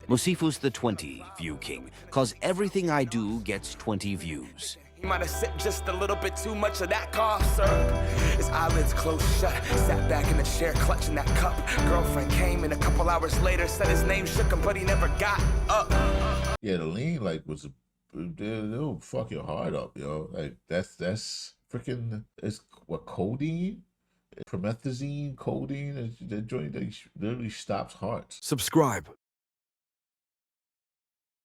Mosifu's the 20 view king, cause everything I do gets 20 views. He might have sipped just a little bit too much of that cough syrup. His eyelids closed shut, sat back in the chair clutching that cup. Girlfriend came in a couple hours later, said his name shook him, but he never got up. Yeah, the lean like was it'll fuck your heart up, yo. Like that's freaking, it's what, codeine? Promethazine, codeine, that joint that literally stops hearts. Subscribe.